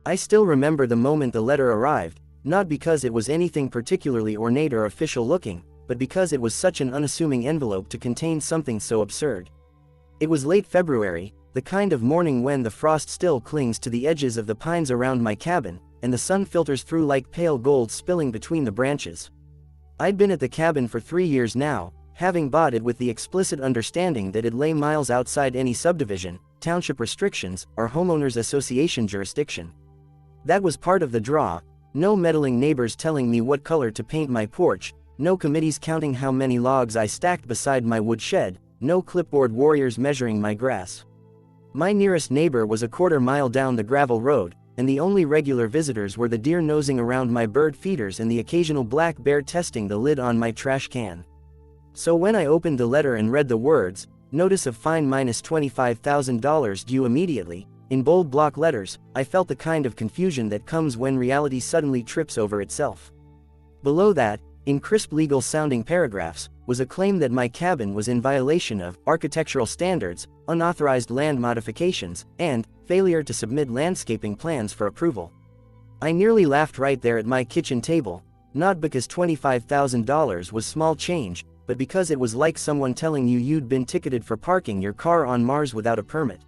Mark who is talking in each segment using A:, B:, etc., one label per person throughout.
A: I still remember the moment the letter arrived, not because it was anything particularly ornate or official looking, but because it was such an unassuming envelope to contain something so absurd. It was late February, the kind of morning when the frost still clings to the edges of the pines around my cabin, and the sun filters through like pale gold spilling between the branches. I'd been at the cabin for 3 years now, having bought it with the explicit understanding that it lay miles outside any subdivision, township restrictions, or homeowners association jurisdiction. That was part of the draw. No meddling neighbors telling me what color to paint my porch, no committees counting how many logs I stacked beside my woodshed, no clipboard warriors measuring my grass. My nearest neighbor was a quarter mile down the gravel road, and the only regular visitors were the deer nosing around my bird feeders and the occasional black bear testing the lid on my trash can. So when I opened the letter and read the words, "Notice of fine minus $25,000 due immediately," in bold block letters, I felt the kind of confusion that comes when reality suddenly trips over itself. Below that, in crisp legal-sounding paragraphs, was a claim that my cabin was in violation of architectural standards, unauthorized land modifications, and failure to submit landscaping plans for approval. I nearly laughed right there at my kitchen table, not because $25,000 was small change, but because it was like someone telling you you'd been ticketed for parking your car on Mars without a permit.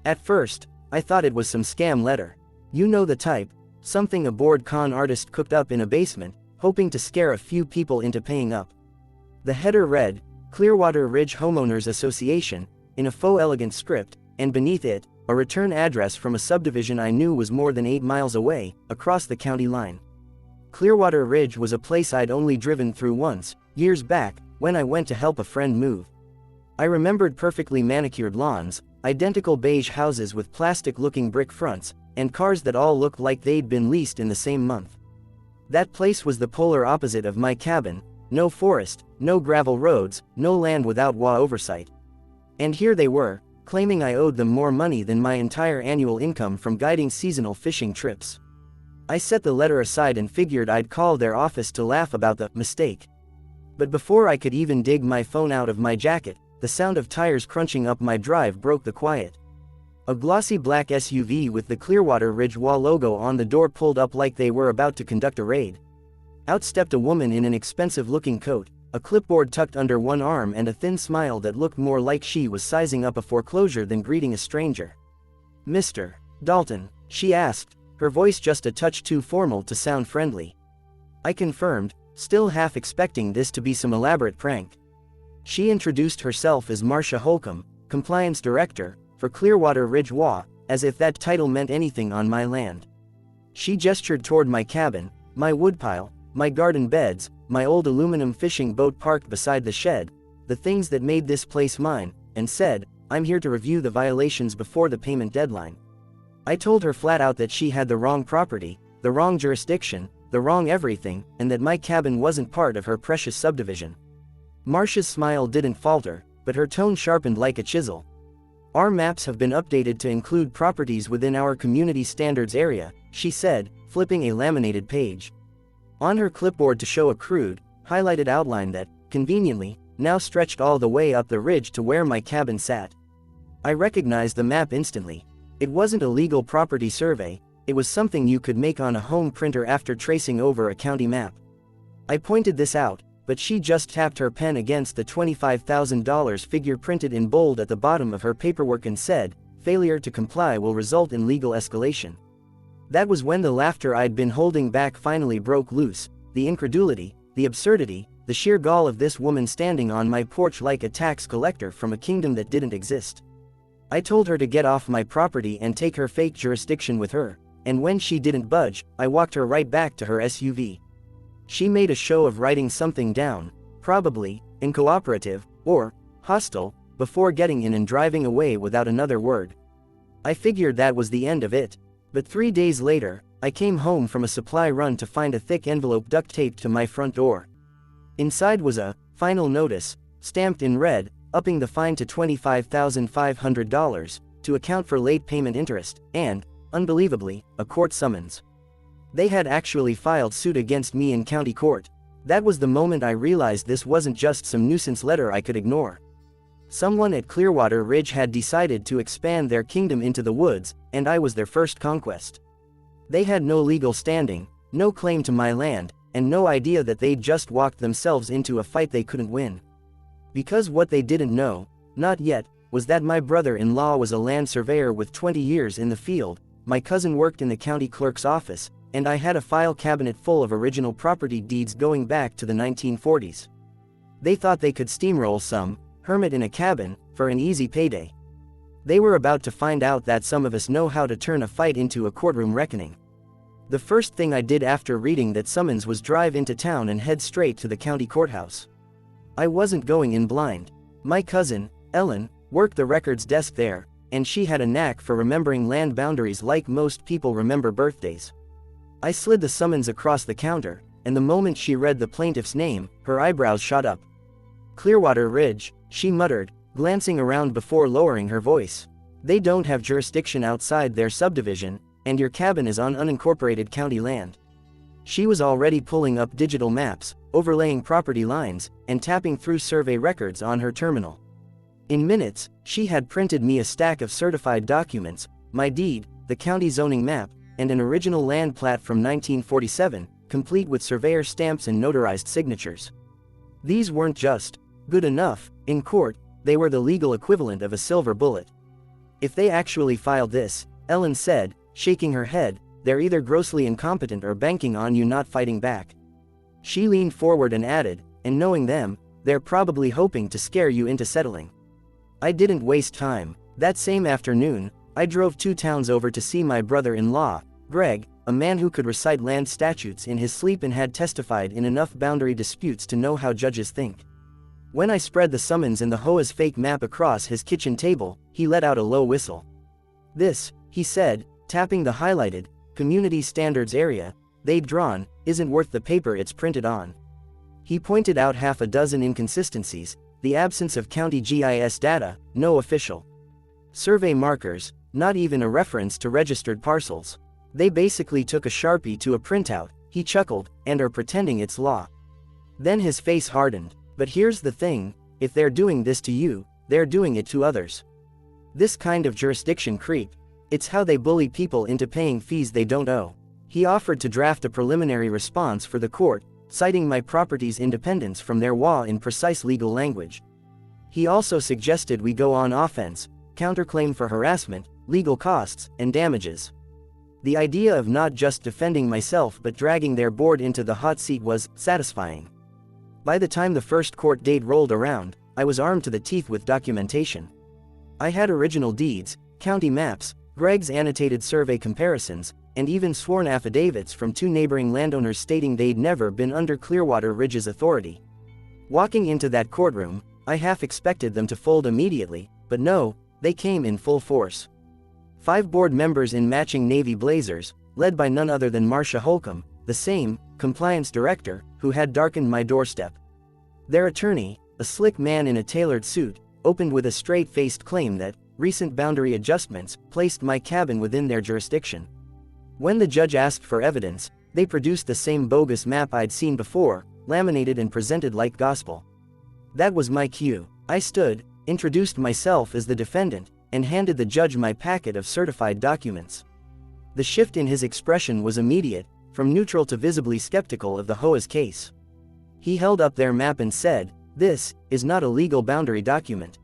A: At first, I thought it was some scam letter. You know the type, something a bored con artist cooked up in a basement, hoping to scare a few people into paying up. The header read, "Clearwater Ridge Homeowners Association," in a faux elegant script, and beneath it, a return address from a subdivision I knew was more than 8 miles away, across the county line. Clearwater Ridge was a place I'd only driven through once, years back, when I went to help a friend move. I remembered perfectly manicured lawns, identical beige houses with plastic-looking brick fronts, and cars that all looked like they'd been leased in the same month. That place was the polar opposite of my cabin: no forest, no gravel roads, no land without HOA oversight. And here they were, claiming I owed them more money than my entire annual income from guiding seasonal fishing trips. I set the letter aside and figured I'd call their office to laugh about the mistake. But before I could even dig my phone out of my jacket, the sound of tires crunching up my drive broke the quiet. A glossy black SUV with the Clearwater Ridge HOA logo on the door pulled up like they were about to conduct a raid. Out stepped a woman in an expensive-looking coat, a clipboard tucked under one arm and a thin smile that looked more like she was sizing up a foreclosure than greeting a stranger. "Mr. Dalton?" she asked, her voice just a touch too formal to sound friendly. I confirmed, still half expecting this to be some elaborate prank. She introduced herself as Marcia Holcomb, Compliance Director, for Clearwater Ridge HOA, as if that title meant anything on my land. She gestured toward my cabin, my woodpile, my garden beds, my old aluminum fishing boat parked beside the shed, the things that made this place mine, and said, "I'm here to review the violations before the payment deadline." I told her flat out that she had the wrong property, the wrong jurisdiction, the wrong everything, and that my cabin wasn't part of her precious subdivision. Marcia's smile didn't falter, but her tone sharpened like a chisel. "Our maps have been updated to include properties within our community standards area," she said, flipping a laminated page. On her clipboard to show a crude, highlighted outline that, conveniently, now stretched all the way up the ridge to where my cabin sat. I recognized the map instantly. It wasn't a legal property survey, it was something you could make on a home printer after tracing over a county map. I pointed this out, but she just tapped her pen against the $25,000 figure printed in bold at the bottom of her paperwork and said, "Failure to comply will result in legal escalation." That was when the laughter I'd been holding back finally broke loose, the incredulity, the absurdity, the sheer gall of this woman standing on my porch like a tax collector from a kingdom that didn't exist. I told her to get off my property and take her fake jurisdiction with her, and when she didn't budge, I walked her right back to her SUV. She made a show of writing something down, probably uncooperative or hostile, before getting in and driving away without another word. I figured that was the end of it. But 3 days later, I came home from a supply run to find a thick envelope duct taped to my front door. Inside was a final notice, stamped in red, upping the fine to $25,500, to account for late payment interest, and, unbelievably, a court summons. They had actually filed suit against me in county court. That was the moment I realized this wasn't just some nuisance letter I could ignore. Someone at Clearwater Ridge had decided to expand their kingdom into the woods, and I was their first conquest. They had no legal standing, no claim to my land, and no idea that they'd just walked themselves into a fight they couldn't win. Because what they didn't know, not yet, was that my brother-in-law was a land surveyor with 20 years in the field, my cousin worked in the county clerk's office, and I had a file cabinet full of original property deeds going back to the 1940s. They thought they could steamroll some hermit in a cabin for an easy payday. They were about to find out that some of us know how to turn a fight into a courtroom reckoning. The first thing I did after reading that summons was drive into town and head straight to the county courthouse. I wasn't going in blind. My cousin, Ellen, worked the records desk there, and she had a knack for remembering land boundaries like most people remember birthdays. I slid the summons across the counter, and the moment she read the plaintiff's name, her eyebrows shot up. Clearwater Ridge, she muttered, glancing around before lowering her voice. They don't have jurisdiction outside their subdivision, and your cabin is on unincorporated county land. She was already pulling up digital maps, overlaying property lines, and tapping through survey records on her terminal. In minutes, she had printed me a stack of certified documents, my deed, the county zoning map, and an original land plat from 1947, complete with surveyor stamps and notarized signatures. These weren't just good enough. In court, they were the legal equivalent of a silver bullet. If they actually filed this, Ellen said, shaking her head, they're either grossly incompetent or banking on you not fighting back. She leaned forward and added, and knowing them, they're probably hoping to scare you into settling. I didn't waste time. That same afternoon, I drove 2 towns over to see my brother-in-law, Greg, a man who could recite land statutes in his sleep and had testified in enough boundary disputes to know how judges think. When I spread the summons and the HOA's fake map across his kitchen table, he let out a low whistle. This, he said, tapping the highlighted, community standards area they'd drawn, isn't worth the paper it's printed on. He pointed out half a dozen inconsistencies, the absence of county GIS data, no official survey markers, not even a reference to registered parcels. They basically took a Sharpie to a printout, he chuckled, and are pretending it's law. Then his face hardened. But here's the thing, if they're doing this to you, they're doing it to others. This kind of jurisdiction creep, it's how they bully people into paying fees they don't owe. He offered to draft a preliminary response for the court, citing my property's independence from their HOA in precise legal language. He also suggested we go on offense, counterclaim for harassment, legal costs, and damages. The idea of not just defending myself but dragging their board into the hot seat was satisfying. By the time the first court date rolled around, I was armed to the teeth with documentation. I had original deeds, county maps, Greg's annotated survey comparisons, and even sworn affidavits from 2 neighboring landowners stating they'd never been under Clearwater Ridge's authority. Walking into that courtroom, I half expected them to fold immediately, but no, they came in full force. 5 board members in matching navy blazers, led by none other than Marcia Holcomb, the same compliance director who had darkened my doorstep. Their attorney, a slick man in a tailored suit, opened with a straight-faced claim that recent boundary adjustments placed my cabin within their jurisdiction. When the judge asked for evidence, they produced the same bogus map I'd seen before, laminated and presented like gospel. That was my cue. I stood, introduced myself as the defendant, and handed the judge my packet of certified documents. The shift in his expression was immediate, from neutral to visibly skeptical of the HOA's case. He held up their map and said, "This is not a legal boundary document."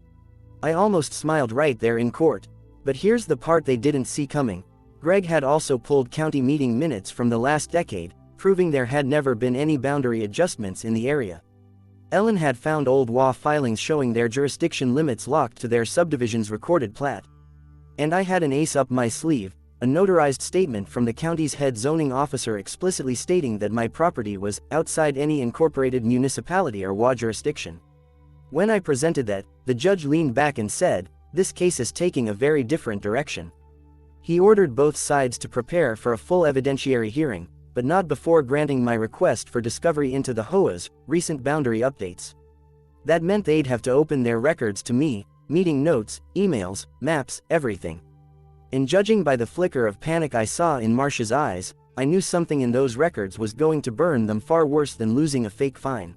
A: I almost smiled right there in court. But here's the part they didn't see coming. Greg had also pulled county meeting minutes from the last decade, proving there had never been any boundary adjustments in the area. Ellen had found old HOA filings showing their jurisdiction limits locked to their subdivision's recorded plat. And I had an ace up my sleeve, a notarized statement from the county's head zoning officer explicitly stating that my property was outside any incorporated municipality or HOA jurisdiction. When I presented that, the judge leaned back and said, "This case is taking a very different direction." He ordered both sides to prepare for a full evidentiary hearing, but not before granting my request for discovery into the HOA's recent boundary updates. That meant they'd have to open their records to me, meeting notes, emails, maps, everything. And judging by the flicker of panic I saw in Marcia's eyes, I knew something in those records was going to burn them far worse than losing a fake fine.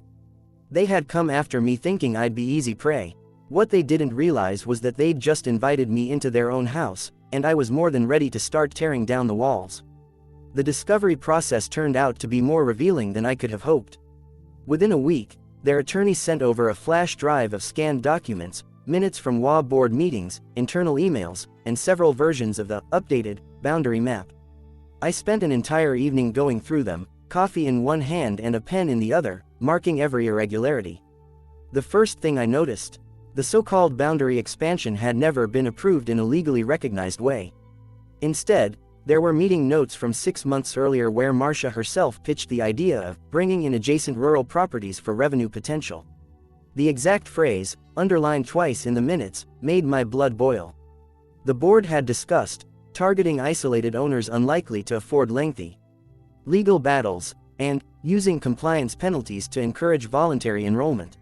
A: They had come after me thinking I'd be easy prey. What they didn't realize was that they'd just invited me into their own house, and I was more than ready to start tearing down the walls. The discovery process turned out to be more revealing than I could have hoped. Within a week, their attorney sent over a flash drive of scanned documents, minutes from HOA board meetings, internal emails, and several versions of the updated boundary map. I spent an entire evening going through them, coffee in one hand and a pen in the other, marking every irregularity. The first thing I noticed: the so-called boundary expansion had never been approved in a legally recognized way. Instead, there were meeting notes from 6 months earlier where Marcia herself pitched the idea of bringing in adjacent rural properties for revenue potential. The exact phrase, underlined twice in the minutes, made my blood boil. The board had discussed targeting isolated owners unlikely to afford lengthy legal battles, and using compliance penalties to encourage voluntary enrollment.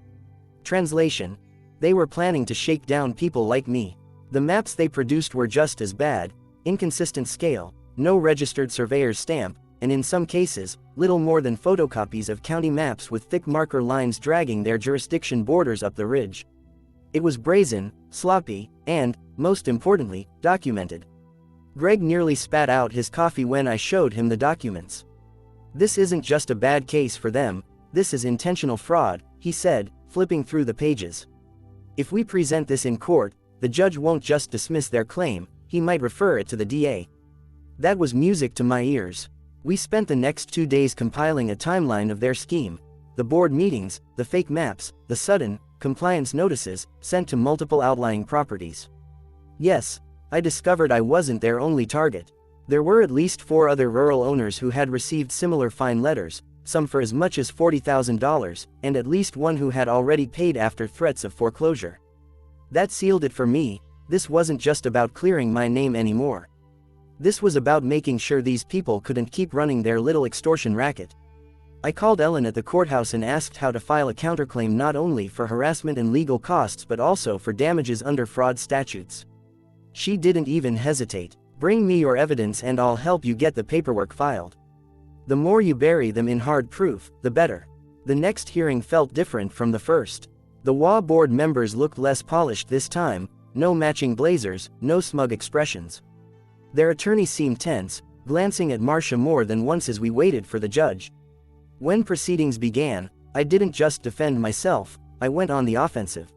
A: Translation: they were planning to shake down people like me. The maps they produced were just as bad: inconsistent scale, no registered surveyor's stamp, and in some cases, little more than photocopies of county maps with thick marker lines dragging their jurisdiction borders up the ridge. It was brazen, sloppy, and, most importantly, documented. Greg nearly spat out his coffee when I showed him the documents. "This isn't just a bad case for them, this is intentional fraud," he said, flipping through the pages. "If we present this in court, the judge won't just dismiss their claim, he might refer it to the DA." That was music to my ears. We spent the next 2 days compiling a timeline of their scheme: the board meetings, the fake maps, the sudden compliance notices sent to multiple outlying properties. Yes, I discovered I wasn't their only target. There were at least 4 other rural owners who had received similar fine letters, some for as much as $40,000, and at least one who had already paid after threats of foreclosure. That sealed it for me. This wasn't just about clearing my name anymore. This was about making sure these people couldn't keep running their little extortion racket. I called Ellen at the courthouse and asked how to file a counterclaim not only for harassment and legal costs but also for damages under fraud statutes. She didn't even hesitate. "Bring me your evidence and I'll help you get the paperwork filed. The more you bury them in hard proof, the better." The next hearing felt different from the first. The HOA board members looked less polished this time: no matching blazers, no smug expressions. Their attorney seemed tense, glancing at Marcia more than once as we waited for the judge. When proceedings began, I didn't just defend myself, I went on the offensive.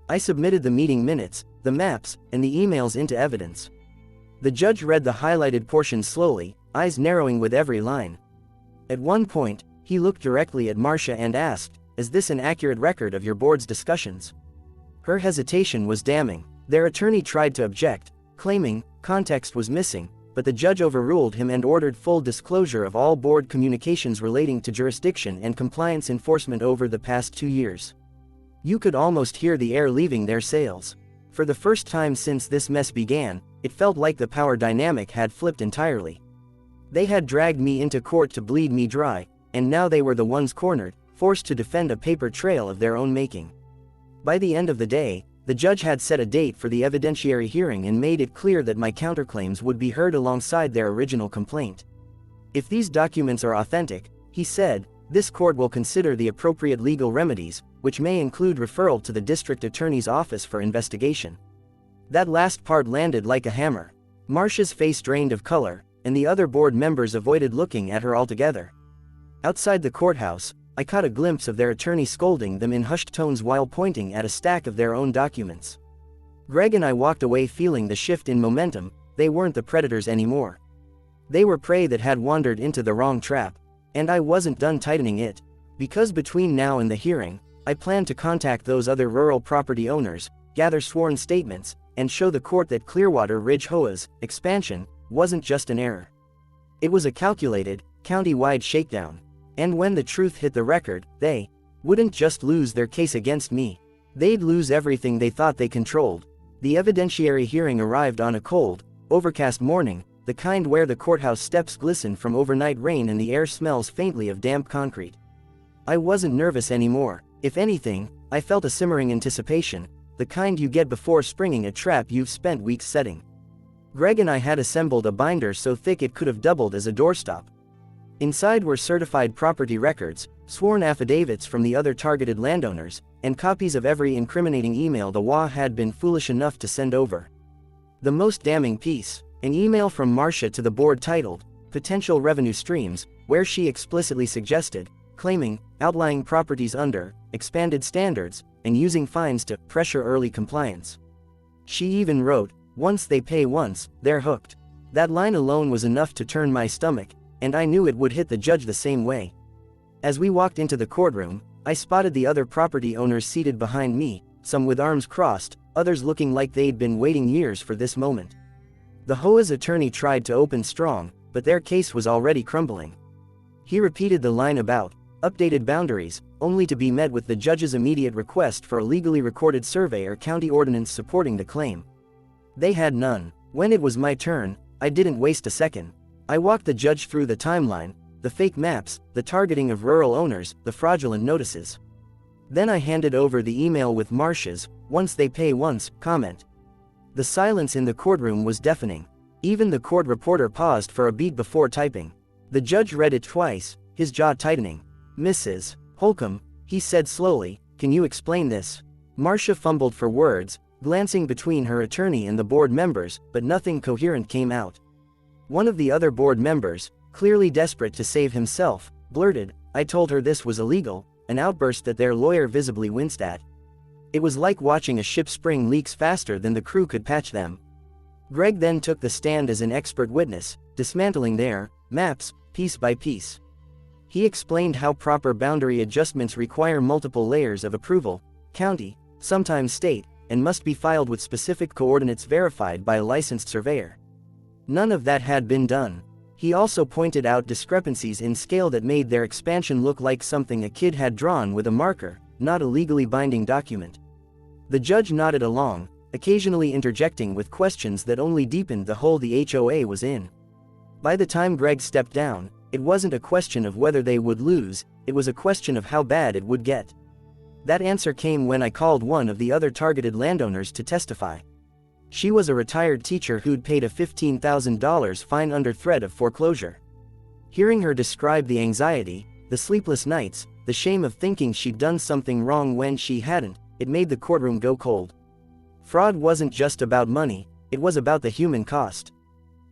A: I submitted the meeting minutes, the maps, and the emails into evidence. The judge read the highlighted portions slowly, eyes narrowing with every line. At one point, he looked directly at Marcia and asked, "Is this an accurate record of your board's discussions?" Her hesitation was damning. Their attorney tried to object, claiming context was missing, but the judge overruled him and ordered full disclosure of all board communications relating to jurisdiction and compliance enforcement over the past 2 years. You could almost hear the air leaving their sails. For the first time since this mess began, it felt like the power dynamic had flipped entirely. They had dragged me into court to bleed me dry, and now they were the ones cornered, forced to defend a paper trail of their own making. By the end of the day, the judge had set a date for the evidentiary hearing and made it clear that my counterclaims would be heard alongside their original complaint. "If these documents are authentic," he said, "this court will consider the appropriate legal remedies, which may include referral to the district attorney's office for investigation." That last part landed like a hammer. Marcia's face drained of color, and the other board members avoided looking at her altogether. Outside the courthouse, I caught a glimpse of their attorney scolding them in hushed tones while pointing at a stack of their own documents. Greg and I walked away feeling the shift in momentum. They weren't the predators anymore. They were prey that had wandered into the wrong trap. And I wasn't done tightening it. Because between now and the hearing, I planned to contact those other rural property owners, gather sworn statements, and show the court that Clearwater Ridge HOA's expansion wasn't just an error. It was a calculated, county-wide shakedown. And when the truth hit the record, they wouldn't just lose their case against me. They'd lose everything they thought they controlled. The evidentiary hearing arrived on a cold, overcast morning, the kind where the courthouse steps glisten from overnight rain and the air smells faintly of damp concrete. I wasn't nervous anymore. If anything, I felt a simmering anticipation, the kind you get before springing a trap you've spent weeks setting. Greg and I had assembled a binder so thick it could have doubled as a doorstop. Inside were certified property records, sworn affidavits from the other targeted landowners, and copies of every incriminating email the HOA had been foolish enough to send over. The most damning piece, an email from Marcia to the board titled, potential revenue streams, where she explicitly suggested, claiming, outlying properties under, expanded standards, and using fines to pressure early compliance. She even wrote, "Once they pay once, they're hooked." That line alone was enough to turn my stomach, and I knew it would hit the judge the same way. As we walked into the courtroom, I spotted the other property owners seated behind me, some with arms crossed, others looking like they'd been waiting years for this moment. The HOA's attorney tried to open strong, but their case was already crumbling. He repeated the line about updated boundaries, only to be met with the judge's immediate request for a legally recorded survey or county ordinance supporting the claim. They had none. When it was my turn, I didn't waste a second. I walked the judge through the timeline, the fake maps, the targeting of rural owners, the fraudulent notices. Then I handed over the email with Marcia's "once they pay once" comment. The silence in the courtroom was deafening. Even the court reporter paused for a beat before typing. The judge read it twice, his jaw tightening. "Mrs. Holcomb," he said slowly, "can you explain this?" Marcia fumbled for words, glancing between her attorney and the board members, but nothing coherent came out. One of the other board members, clearly desperate to save himself, blurted, "I told her this was illegal," an outburst that their lawyer visibly winced at. It was like watching a ship's spring leaks faster than the crew could patch them. Greg then took the stand as an expert witness, dismantling their maps, piece by piece. He explained how proper boundary adjustments require multiple layers of approval, county, sometimes state, and must be filed with specific coordinates verified by a licensed surveyor. None of that had been done. He also pointed out discrepancies in scale that made their expansion look like something a kid had drawn with a marker, not a legally binding document. The judge nodded along, occasionally interjecting with questions that only deepened the hole the HOA was in. By the time Greg stepped down, it wasn't a question of whether they would lose, it was a question of how bad it would get. That answer came when I called one of the other targeted landowners to testify. She was a retired teacher who'd paid a $15,000 fine under threat of foreclosure. Hearing her describe the anxiety, the sleepless nights, the shame of thinking she'd done something wrong when she hadn't, it made the courtroom go cold. Fraud wasn't just about money, it was about the human cost.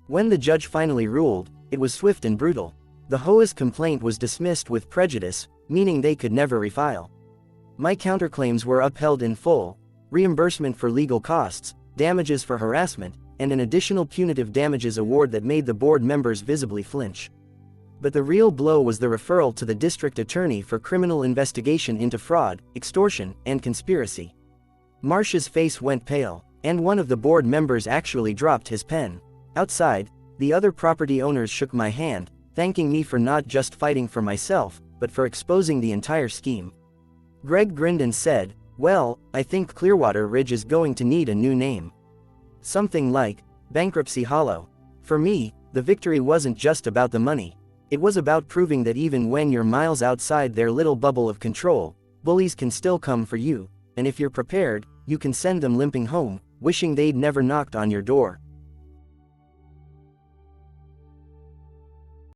A: When the judge finally ruled, it was swift and brutal. The HOA's complaint was dismissed with prejudice, meaning they could never refile. My counterclaims were upheld in full: reimbursement for legal costs, damages for harassment, and an additional punitive damages award that made the board members visibly flinch. But the real blow was the referral to the district attorney for criminal investigation into fraud, extortion, and conspiracy. Marcia's face went pale, and one of the board members actually dropped his pen. Outside, the other property owners shook my hand, thanking me for not just fighting for myself, but for exposing the entire scheme. Greg grinned and said, "Well, I think Clearwater Ridge is going to need a new name. Something like Bankruptcy Hollow." For me, the victory wasn't just about the money. It was about proving that even when you're miles outside their little bubble of control, bullies can still come for you, and if you're prepared, you can send them limping home, wishing they'd never knocked on your door.